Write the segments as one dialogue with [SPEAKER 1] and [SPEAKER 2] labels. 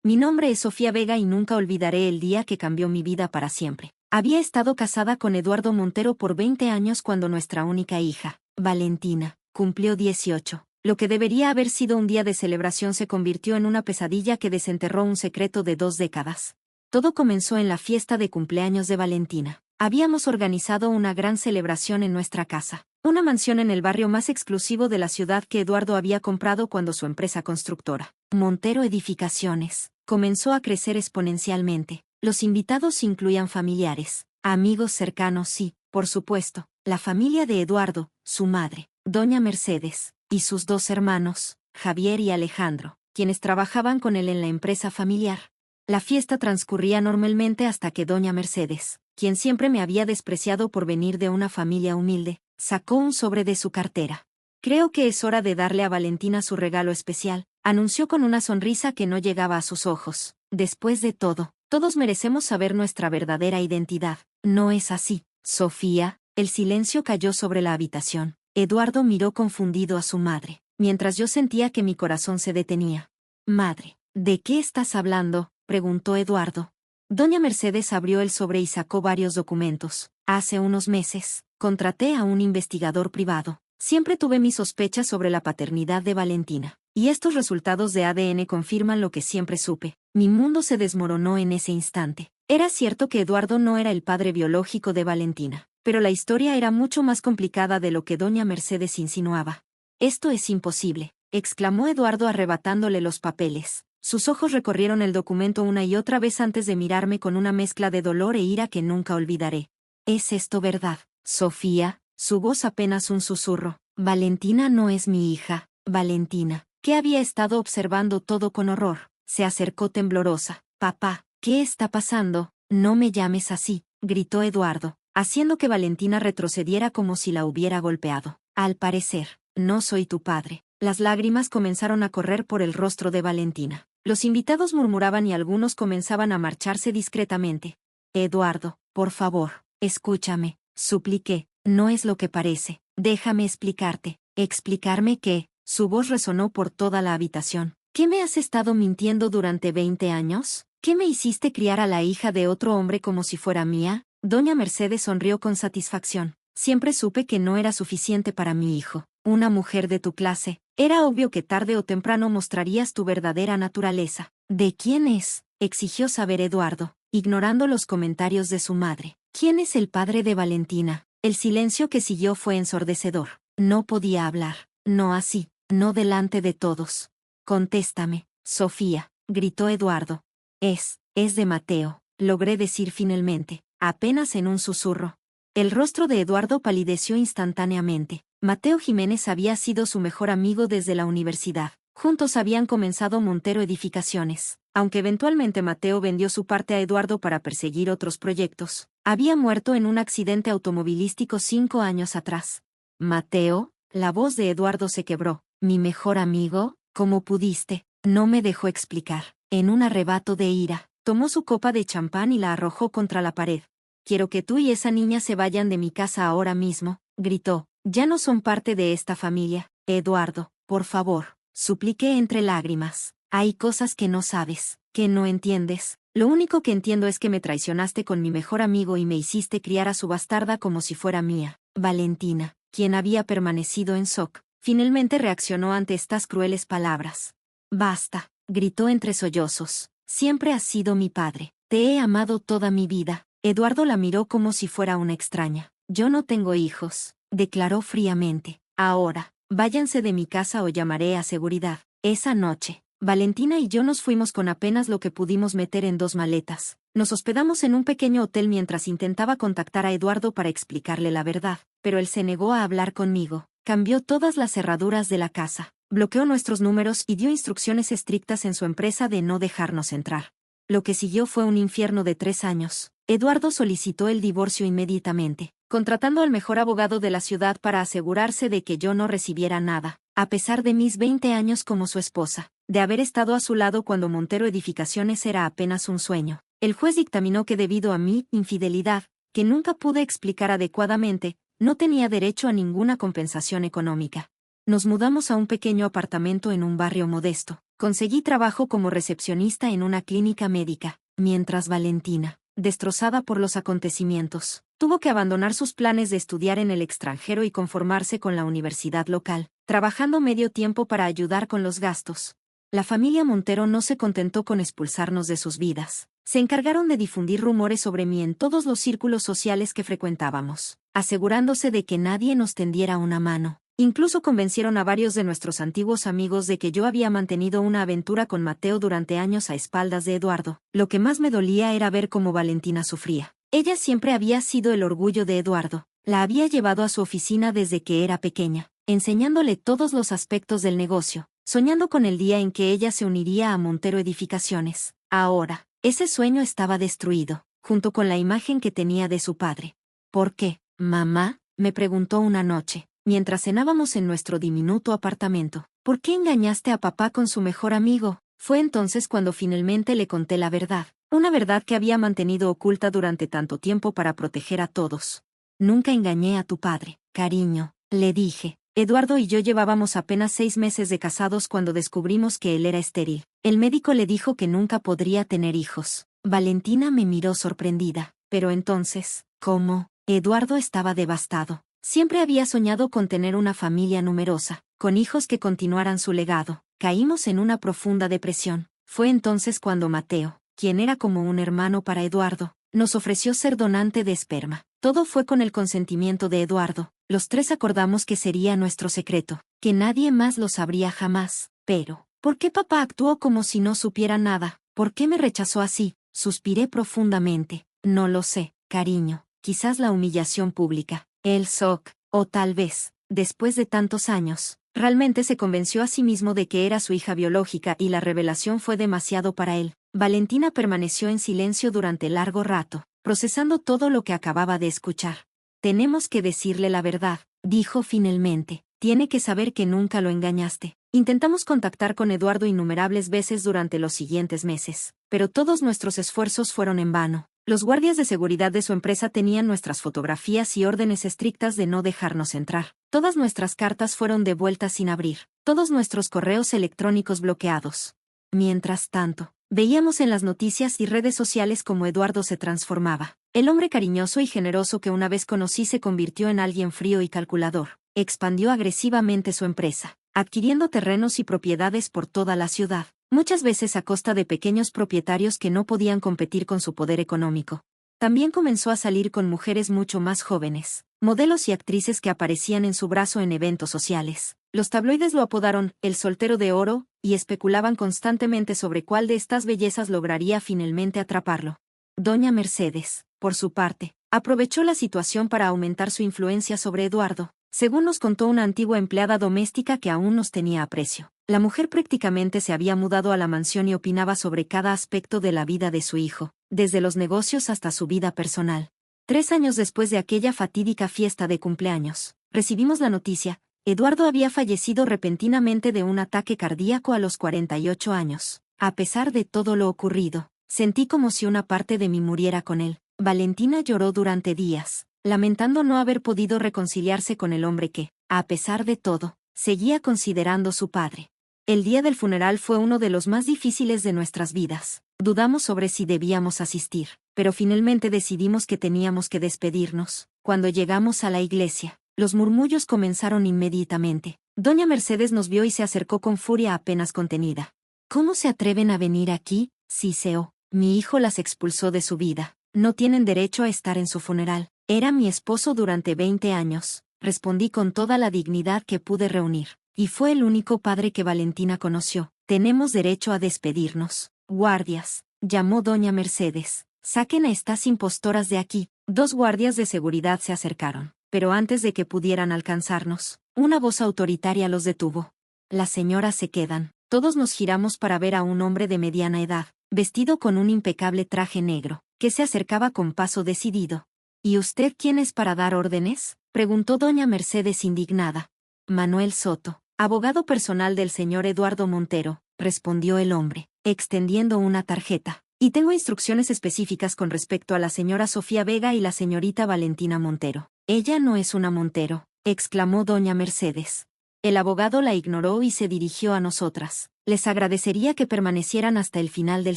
[SPEAKER 1] Mi nombre es Sofía Vega y nunca olvidaré el día que cambió mi vida para siempre. Había estado casada con Eduardo Montero por 20 años cuando nuestra única hija, Valentina, cumplió 18. Lo que debería haber sido un día de celebración se convirtió en una pesadilla que desenterró un secreto de 2 décadas. Todo comenzó en la fiesta de cumpleaños de Valentina. Habíamos organizado una gran celebración en nuestra casa, una mansión en el barrio más exclusivo de la ciudad que Eduardo había comprado cuando su empresa constructora, Montero Edificaciones, comenzó a crecer exponencialmente. Los invitados incluían familiares, amigos cercanos y, por supuesto, la familia de Eduardo, su madre, doña Mercedes, y sus 2 hermanos, Javier y Alejandro, quienes trabajaban con él en la empresa familiar. La fiesta transcurría normalmente hasta que doña Mercedes, quien siempre me había despreciado por venir de una familia humilde, sacó un sobre de su cartera. Creo que es hora de darle a Valentina su regalo especial, anunció con una sonrisa que no llegaba a sus ojos. Después de todo, todos merecemos saber nuestra verdadera identidad. ¿No es así, Sofía? El silencio cayó sobre la habitación. Eduardo miró confundido a su madre, mientras yo sentía que mi corazón se detenía. Madre, ¿de qué estás hablando?, preguntó Eduardo. Doña Mercedes abrió el sobre y sacó varios documentos. Hace unos meses, contraté a un investigador privado. Siempre tuve mis sospechas sobre la paternidad de Valentina. Y estos resultados de ADN confirman lo que siempre supe. Mi mundo se desmoronó en ese instante. Era cierto que Eduardo no era el padre biológico de Valentina, pero la historia era mucho más complicada de lo que doña Mercedes insinuaba. «Esto es imposible», exclamó Eduardo arrebatándole los papeles. Sus ojos recorrieron el documento una y otra vez antes de mirarme con una mezcla de dolor e ira que nunca olvidaré. «¿Es esto verdad, Sofía?», su voz apenas un susurro. «Valentina no es mi hija, Valentina», que había estado observando todo con horror. Se acercó temblorosa. «Papá, ¿qué está pasando? No me llames así», gritó Eduardo, haciendo que Valentina retrocediera como si la hubiera golpeado. «Al parecer, no soy tu padre». Las lágrimas comenzaron a correr por el rostro de Valentina. Los invitados murmuraban y algunos comenzaban a marcharse discretamente. «Eduardo, por favor, escúchame», supliqué. «No es lo que parece. Déjame explicarte». «¿Explicarme qué?». Su voz resonó por toda la habitación. «¿Qué me has estado mintiendo durante 20 años? ¿Qué me hiciste criar a la hija de otro hombre como si fuera mía?». Doña Mercedes sonrió con satisfacción. «Siempre supe que no era suficiente para mi hijo. Una mujer de tu clase. Era obvio que tarde o temprano mostrarías tu verdadera naturaleza». «¿De quién es?», exigió saber Eduardo, ignorando los comentarios de su madre. «¿Quién es el padre de Valentina?». El silencio que siguió fue ensordecedor. No podía hablar. «No así, no delante de todos. Contéstame, Sofía», gritó Eduardo. Es de Mateo», logré decir finalmente, apenas en un susurro. El rostro de Eduardo palideció instantáneamente. Mateo Jiménez había sido su mejor amigo desde la universidad. Juntos habían comenzado Montero Edificaciones. Aunque eventualmente Mateo vendió su parte a Eduardo para perseguir otros proyectos, había muerto en un accidente automovilístico 5 años atrás. «¿Mateo?». La voz de Eduardo se quebró. «¿Mi mejor amigo? ¿Cómo pudiste?». No me dejó explicar. En un arrebato de ira, tomó su copa de champán y la arrojó contra la pared. «Quiero que tú y esa niña se vayan de mi casa ahora mismo», gritó. «Ya no son parte de esta familia. Eduardo, por favor», supliqué entre lágrimas. «Hay cosas que no sabes, que no entiendes. Lo único que entiendo es que me traicionaste con mi mejor amigo y me hiciste criar a su bastarda como si fuera mía». Valentina, quien había permanecido en shock, finalmente reaccionó ante estas crueles palabras. «Basta», gritó entre sollozos. «Siempre has sido mi padre. Te he amado toda mi vida». Eduardo la miró como si fuera una extraña. «Yo no tengo hijos», declaró fríamente. «Ahora, váyanse de mi casa o llamaré a seguridad». Esa noche, Valentina y yo nos fuimos con apenas lo que pudimos meter en 2 maletas. Nos hospedamos en un pequeño hotel mientras intentaba contactar a Eduardo para explicarle la verdad, pero él se negó a hablar conmigo. Cambió todas las cerraduras de la casa, bloqueó nuestros números y dio instrucciones estrictas en su empresa de no dejarnos entrar. Lo que siguió fue un infierno de 3 años. Eduardo solicitó el divorcio inmediatamente, contratando al mejor abogado de la ciudad para asegurarse de que yo no recibiera nada, a pesar de mis 20 años como su esposa, de haber estado a su lado cuando Montero Edificaciones era apenas un sueño. El juez dictaminó que debido a mi infidelidad, que nunca pude explicar adecuadamente, no tenía derecho a ninguna compensación económica. Nos mudamos a un pequeño apartamento en un barrio modesto. Conseguí trabajo como recepcionista en una clínica médica, mientras Valentina, destrozada por los acontecimientos, tuvo que abandonar sus planes de estudiar en el extranjero y conformarse con la universidad local, trabajando medio tiempo para ayudar con los gastos. La familia Montero no se contentó con expulsarnos de sus vidas. Se encargaron de difundir rumores sobre mí en todos los círculos sociales que frecuentábamos, asegurándose de que nadie nos tendiera una mano. Incluso convencieron a varios de nuestros antiguos amigos de que yo había mantenido una aventura con Mateo durante años a espaldas de Eduardo. Lo que más me dolía era ver cómo Valentina sufría. Ella siempre había sido el orgullo de Eduardo. La había llevado a su oficina desde que era pequeña, enseñándole todos los aspectos del negocio, soñando con el día en que ella se uniría a Montero Edificaciones. Ahora, ese sueño estaba destruido, junto con la imagen que tenía de su padre. ¿Por qué, mamá?, me preguntó una noche, mientras cenábamos en nuestro diminuto apartamento. ¿Por qué engañaste a papá con su mejor amigo? Fue entonces cuando finalmente le conté la verdad, una verdad que había mantenido oculta durante tanto tiempo para proteger a todos. Nunca engañé a tu padre, cariño, le dije. Eduardo y yo llevábamos apenas 6 meses de casados cuando descubrimos que él era estéril. El médico le dijo que nunca podría tener hijos. Valentina me miró sorprendida. Pero entonces, ¿cómo? Eduardo estaba devastado. Siempre había soñado con tener una familia numerosa, con hijos que continuaran su legado. Caímos en una profunda depresión. Fue entonces cuando Mateo, quien era como un hermano para Eduardo, nos ofreció ser donante de esperma. Todo fue con el consentimiento de Eduardo. Los tres acordamos que sería nuestro secreto, que nadie más lo sabría jamás. Pero, ¿por qué papá actuó como si no supiera nada? ¿Por qué me rechazó así? Suspiré profundamente. No lo sé, cariño. Quizás la humillación pública, el shock, o tal vez, después de tantos años, realmente se convenció a sí mismo de que era su hija biológica y la revelación fue demasiado para él. Valentina permaneció en silencio durante largo rato, procesando todo lo que acababa de escuchar. Tenemos que decirle la verdad, dijo finalmente. Tiene que saber que nunca lo engañaste. Intentamos contactar con Eduardo innumerables veces durante los siguientes meses, pero todos nuestros esfuerzos fueron en vano. Los guardias de seguridad de su empresa tenían nuestras fotografías y órdenes estrictas de no dejarnos entrar. Todas nuestras cartas fueron devueltas sin abrir, todos nuestros correos electrónicos bloqueados. Mientras tanto, veíamos en las noticias y redes sociales cómo Eduardo se transformaba. El hombre cariñoso y generoso que una vez conocí se convirtió en alguien frío y calculador. Expandió agresivamente su empresa, adquiriendo terrenos y propiedades por toda la ciudad, muchas veces a costa de pequeños propietarios que no podían competir con su poder económico. También comenzó a salir con mujeres mucho más jóvenes, modelos y actrices que aparecían en su brazo en eventos sociales. Los tabloides lo apodaron el soltero de oro, y especulaban constantemente sobre cuál de estas bellezas lograría finalmente atraparlo. Doña Mercedes, por su parte, aprovechó la situación para aumentar su influencia sobre Eduardo. Según nos contó una antigua empleada doméstica que aún nos tenía aprecio, la mujer prácticamente se había mudado a la mansión y opinaba sobre cada aspecto de la vida de su hijo, desde los negocios hasta su vida personal. 3 años después de aquella fatídica fiesta de cumpleaños, recibimos la noticia: Eduardo había fallecido repentinamente de un ataque cardíaco a los 48 años. A pesar de todo lo ocurrido, sentí como si una parte de mí muriera con él. Valentina lloró durante días, lamentando no haber podido reconciliarse con el hombre que, a pesar de todo, seguía considerando su padre. El día del funeral fue uno de los más difíciles de nuestras vidas. Dudamos sobre si debíamos asistir, pero finalmente decidimos que teníamos que despedirnos. Cuando llegamos a la iglesia, los murmullos comenzaron inmediatamente. Doña Mercedes nos vio y se acercó con furia apenas contenida. ¿Cómo se atreven a venir aquí? Siseo. Mi hijo las expulsó de su vida. No tienen derecho a estar en su funeral. Era mi esposo durante 20 años, respondí con toda la dignidad que pude reunir. Y fue el único padre que Valentina conoció. Tenemos derecho a despedirnos. Guardias, llamó doña Mercedes. Saquen a estas impostoras de aquí. 2 guardias de seguridad se acercaron, pero antes de que pudieran alcanzarnos, una voz autoritaria los detuvo. Las señoras se quedan. Todos nos giramos para ver a un hombre de mediana edad, vestido con un impecable traje negro, que se acercaba con paso decidido. ¿Y usted quién es para dar órdenes?, preguntó doña Mercedes indignada. Manuel Soto, abogado personal del señor Eduardo Montero, respondió el hombre, extendiendo una tarjeta. Y tengo instrucciones específicas con respecto a la señora Sofía Vega y la señorita Valentina Montero. Ella no es una Montero, exclamó doña Mercedes. El abogado la ignoró y se dirigió a nosotras. Les agradecería que permanecieran hasta el final del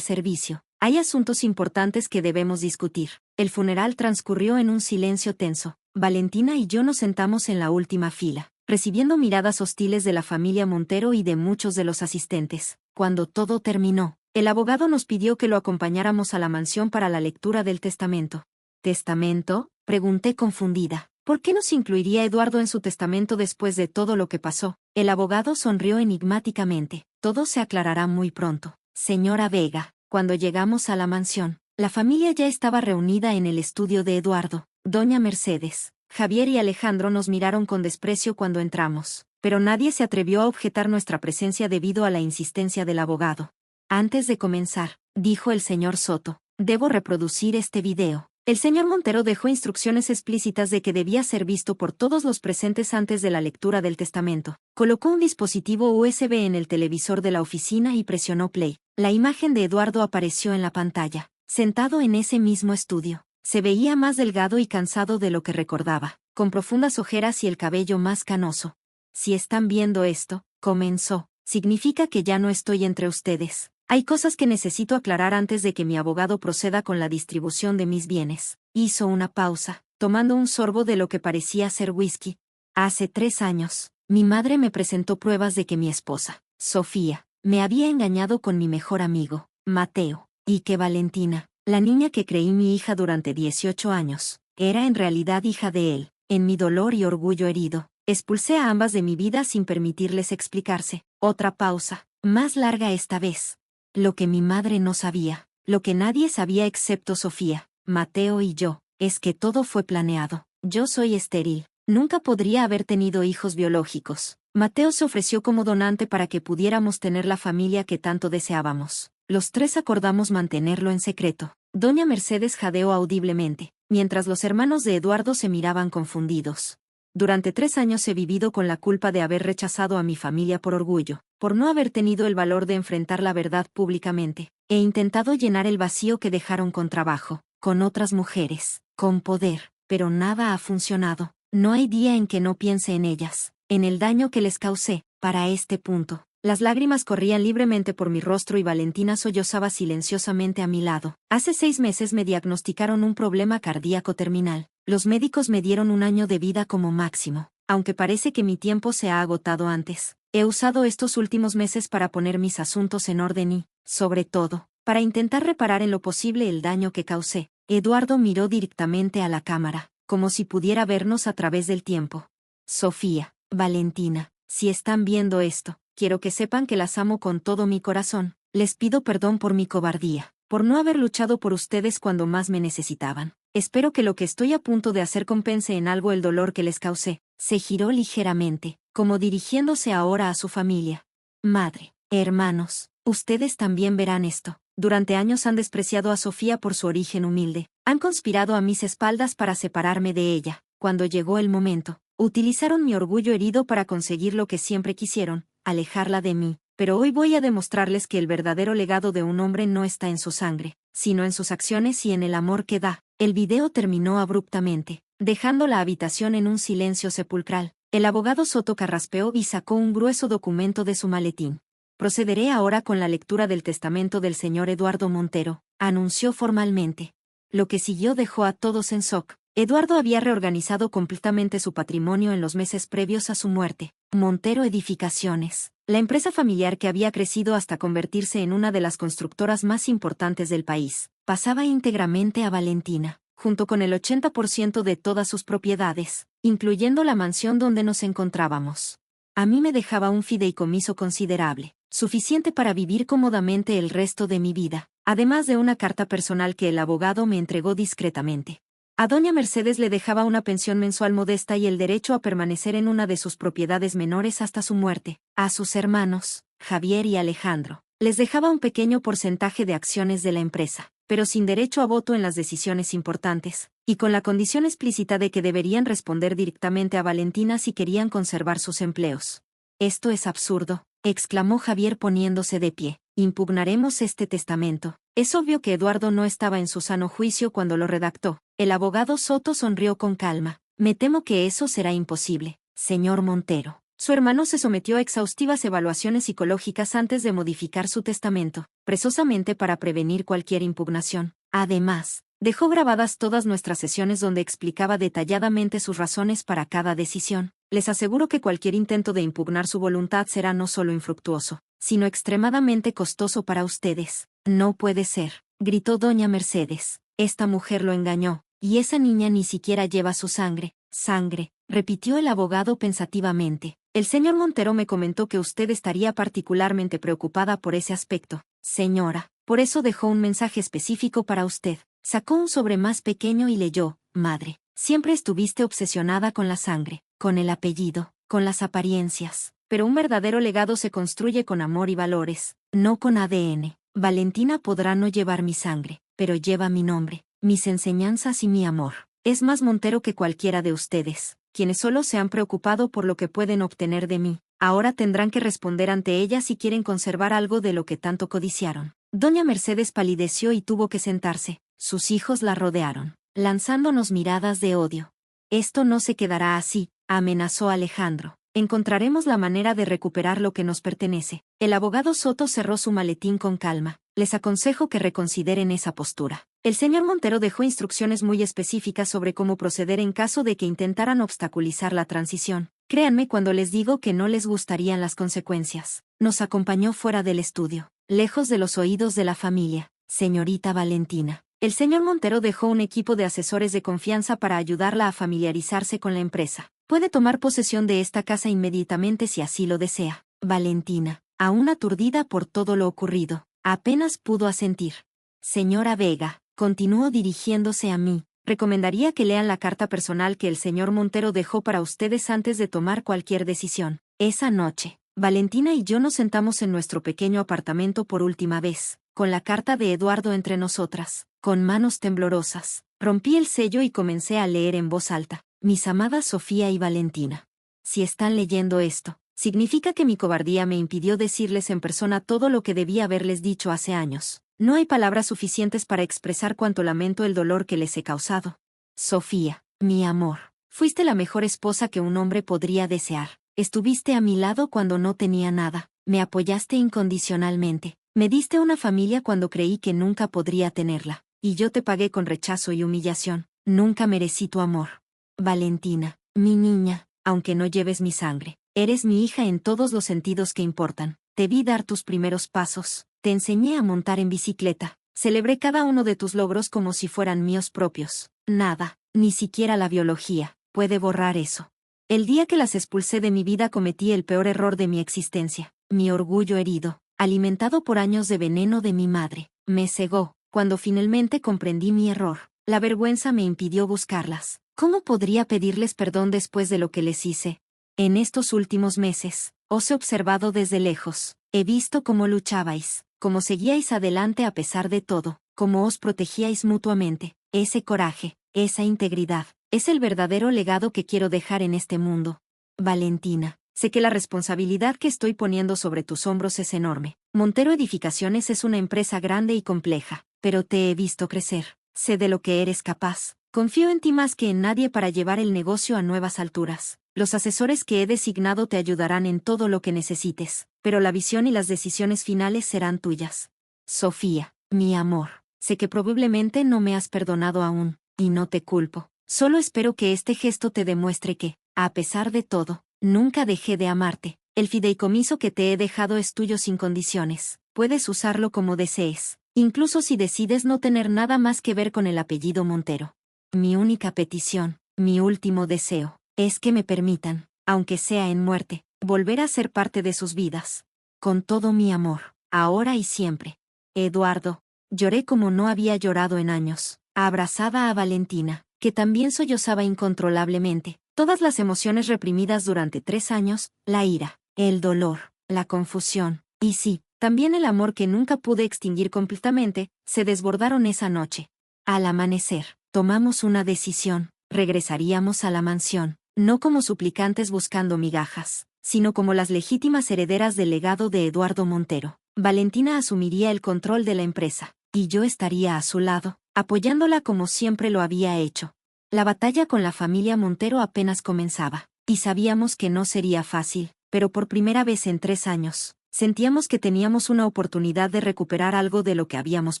[SPEAKER 1] servicio. Hay asuntos importantes que debemos discutir. El funeral transcurrió en un silencio tenso. Valentina y yo nos sentamos en la última fila, recibiendo miradas hostiles de la familia Montero y de muchos de los asistentes. Cuando todo terminó, el abogado nos pidió que lo acompañáramos a la mansión para la lectura del testamento. ¿Testamento?, pregunté confundida. ¿Por qué nos incluiría Eduardo en su testamento después de todo lo que pasó? El abogado sonrió enigmáticamente. Todo se aclarará muy pronto, señora Vega. Cuando llegamos a la mansión, la familia ya estaba reunida en el estudio de Eduardo. Doña Mercedes, Javier y Alejandro nos miraron con desprecio cuando entramos, pero nadie se atrevió a objetar nuestra presencia debido a la insistencia del abogado. Antes de comenzar, dijo el señor Soto, debo reproducir este video. El señor Montero dejó instrucciones explícitas de que debía ser visto por todos los presentes antes de la lectura del testamento. Colocó un dispositivo USB en el televisor de la oficina y presionó play. La imagen de Eduardo apareció en la pantalla. Sentado en ese mismo estudio, se veía más delgado y cansado de lo que recordaba, con profundas ojeras y el cabello más canoso. Si están viendo esto, comenzó, significa que ya no estoy entre ustedes. Hay cosas que necesito aclarar antes de que mi abogado proceda con la distribución de mis bienes. Hizo una pausa, tomando un sorbo de lo que parecía ser whisky. Hace 3 años, mi madre me presentó pruebas de que mi esposa, Sofía, me había engañado con mi mejor amigo, Mateo, y que Valentina, la niña que creí mi hija durante 18 años, era en realidad hija de él. En mi dolor y orgullo herido, expulsé a ambas de mi vida sin permitirles explicarse. Otra pausa, más larga esta vez. Lo que mi madre no sabía, lo que nadie sabía excepto Sofía, Mateo y yo, es que todo fue planeado. Yo soy estéril. Nunca podría haber tenido hijos biológicos. Mateo se ofreció como donante para que pudiéramos tener la familia que tanto deseábamos. Los 3 acordamos mantenerlo en secreto. Doña Mercedes jadeó audiblemente, mientras los hermanos de Eduardo se miraban confundidos. Durante 3 años he vivido con la culpa de haber rechazado a mi familia por orgullo, por no haber tenido el valor de enfrentar la verdad públicamente. He intentado llenar el vacío que dejaron con trabajo, con otras mujeres, con poder, pero nada ha funcionado. No hay día en que no piense en ellas, en el daño que les causé. Para este punto, las lágrimas corrían libremente por mi rostro y Valentina sollozaba silenciosamente a mi lado. Hace 6 meses me diagnosticaron un problema cardíaco terminal. Los médicos me dieron 1 año de vida como máximo. Aunque parece que mi tiempo se ha agotado antes, he usado estos últimos meses para poner mis asuntos en orden y, sobre todo, para intentar reparar en lo posible el daño que causé. Eduardo miró directamente a la cámara, como si pudiera vernos a través del tiempo. Sofía, Valentina, si están viendo esto, quiero que sepan que las amo con todo mi corazón. Les pido perdón por mi cobardía, por no haber luchado por ustedes cuando más me necesitaban. Espero que lo que estoy a punto de hacer compense en algo el dolor que les causé. Se giró ligeramente, como dirigiéndose ahora a su familia. Madre, hermanos, ustedes también verán esto. Durante años han despreciado a Sofía por su origen humilde. Han conspirado a mis espaldas para separarme de ella. Cuando llegó el momento, utilizaron mi orgullo herido para conseguir lo que siempre quisieron, alejarla de mí. Pero hoy voy a demostrarles que el verdadero legado de un hombre no está en su sangre, sino en sus acciones y en el amor que da. El video terminó abruptamente, dejando la habitación en un silencio sepulcral. El abogado Soto carraspeó y sacó un grueso documento de su maletín. Procederé ahora con la lectura del testamento del señor Eduardo Montero, anunció formalmente. Lo que siguió dejó a todos en shock. Eduardo había reorganizado completamente su patrimonio en los meses previos a su muerte. Montero Edificaciones, la empresa familiar que había crecido hasta convertirse en una de las constructoras más importantes del país, pasaba íntegramente a Valentina, junto con el 80% de todas sus propiedades, incluyendo la mansión donde nos encontrábamos. A mí me dejaba un fideicomiso considerable, suficiente para vivir cómodamente el resto de mi vida, además de una carta personal que el abogado me entregó discretamente. A doña Mercedes le dejaba una pensión mensual modesta y el derecho a permanecer en una de sus propiedades menores hasta su muerte. A sus hermanos, Javier y Alejandro, les dejaba un pequeño porcentaje de acciones de la empresa, pero sin derecho a voto en las decisiones importantes, y con la condición explícita de que deberían responder directamente a Valentina si querían conservar sus empleos. «Esto es absurdo», exclamó Javier poniéndose de pie. «Impugnaremos este testamento». Es obvio que Eduardo no estaba en su sano juicio cuando lo redactó. El abogado Soto sonrió con calma. «Me temo que eso será imposible, señor Montero. Su hermano se sometió a exhaustivas evaluaciones psicológicas antes de modificar su testamento, precisamente para prevenir cualquier impugnación. Además, dejó grabadas todas nuestras sesiones donde explicaba detalladamente sus razones para cada decisión. Les aseguro que cualquier intento de impugnar su voluntad será no solo infructuoso, sino extremadamente costoso para ustedes. No puede ser, gritó doña Mercedes. Esta mujer lo engañó, y esa niña ni siquiera lleva su sangre. Sangre, repitió el abogado pensativamente. El señor Montero me comentó que usted estaría particularmente preocupada por ese aspecto, señora. Por eso dejó un mensaje específico para usted. Sacó un sobre más pequeño y leyó: madre, siempre estuviste obsesionada con la sangre, con el apellido, con las apariencias, pero un verdadero legado se construye con amor y valores, no con ADN. Valentina podrá no llevar mi sangre, pero lleva mi nombre, mis enseñanzas y mi amor. Es más Montero que cualquiera de ustedes, quienes solo se han preocupado por lo que pueden obtener de mí. Ahora tendrán que responder ante ella si quieren conservar algo de lo que tanto codiciaron. Doña Mercedes palideció y tuvo que sentarse. Sus hijos la rodearon, lanzándonos miradas de odio. Esto no se quedará así, amenazó Alejandro. Encontraremos la manera de recuperar lo que nos pertenece. El abogado Soto cerró su maletín con calma. Les aconsejo que reconsideren esa postura. El señor Montero dejó instrucciones muy específicas sobre cómo proceder en caso de que intentaran obstaculizar la transición. Créanme cuando les digo que no les gustarían las consecuencias. Nos acompañó fuera del estudio, lejos de los oídos de la familia. Señorita Valentina. El señor Montero dejó un equipo de asesores de confianza para ayudarla a familiarizarse con la empresa. Puede tomar posesión de esta casa inmediatamente si así lo desea. Valentina, aún aturdida por todo lo ocurrido, apenas pudo asentir. Señora Vega, continuó dirigiéndose a mí, recomendaría que lean la carta personal que el señor Montero dejó para ustedes antes de tomar cualquier decisión. Esa noche, Valentina y yo nos sentamos en nuestro pequeño apartamento por última vez, con la carta de Eduardo entre nosotras. Con manos temblorosas, rompí el sello y comencé a leer en voz alta: mis amadas Sofía y Valentina. Si están leyendo esto, significa que mi cobardía me impidió decirles en persona todo lo que debía haberles dicho hace años. No hay palabras suficientes para expresar cuánto lamento el dolor que les he causado. Sofía, mi amor, fuiste la mejor esposa que un hombre podría desear. Estuviste a mi lado cuando no tenía nada, me apoyaste incondicionalmente, me diste una familia cuando creí que nunca podría tenerla. Y yo te pagué con rechazo y humillación. Nunca merecí tu amor. Valentina, mi niña, aunque no lleves mi sangre, eres mi hija en todos los sentidos que importan. Te vi dar tus primeros pasos, te enseñé a montar en bicicleta, celebré cada uno de tus logros como si fueran míos propios. Nada, ni siquiera la biología, puede borrar eso. El día que las expulsé de mi vida cometí el peor error de mi existencia. Mi orgullo herido, alimentado por años de veneno de mi madre, me cegó. Cuando finalmente comprendí mi error, la vergüenza me impidió buscarlas. ¿Cómo podría pedirles perdón después de lo que les hice? En estos últimos meses, os he observado desde lejos, he visto cómo luchabais, cómo seguíais adelante a pesar de todo, cómo os protegíais mutuamente. Ese coraje, esa integridad, es el verdadero legado que quiero dejar en este mundo. Valentina, sé que la responsabilidad que estoy poniendo sobre tus hombros es enorme. Montero Edificaciones es una empresa grande y compleja. Pero te he visto crecer, sé de lo que eres capaz, confío en ti más que en nadie para llevar el negocio a nuevas alturas. Los asesores que he designado te ayudarán en todo lo que necesites, pero la visión y las decisiones finales serán tuyas. Sofía, mi amor, sé que probablemente no me has perdonado aún, y no te culpo. Solo espero que este gesto te demuestre que, a pesar de todo, nunca dejé de amarte. El fideicomiso que te he dejado es tuyo sin condiciones, puedes usarlo como desees. Incluso si decides no tener nada más que ver con el apellido Montero. Mi única petición, mi último deseo, es que me permitan, aunque sea en muerte, volver a ser parte de sus vidas. Con todo mi amor, ahora y siempre. Eduardo. Lloré como no había llorado en años, abrazada a Valentina, que también sollozaba incontrolablemente. Todas las emociones reprimidas durante 3 años, la ira, el dolor, la confusión, y sí, también el amor que nunca pude extinguir completamente, se desbordaron esa noche. Al amanecer, tomamos una decisión: regresaríamos a la mansión, no como suplicantes buscando migajas, sino como las legítimas herederas del legado de Eduardo Montero. Valentina asumiría el control de la empresa, y yo estaría a su lado, apoyándola como siempre lo había hecho. La batalla con la familia Montero apenas comenzaba. Y sabíamos que no sería fácil, pero por primera vez en 3 años, sentíamos que teníamos una oportunidad de recuperar algo de lo que habíamos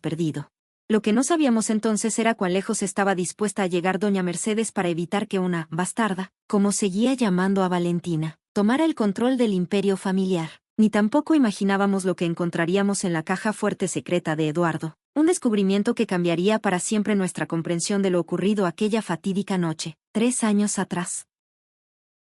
[SPEAKER 1] perdido. Lo que no sabíamos entonces era cuán lejos estaba dispuesta a llegar doña Mercedes para evitar que una bastarda, como seguía llamando a Valentina, tomara el control del imperio familiar. Ni tampoco imaginábamos lo que encontraríamos en la caja fuerte secreta de Eduardo, un descubrimiento que cambiaría para siempre nuestra comprensión de lo ocurrido aquella fatídica noche, 3 años atrás.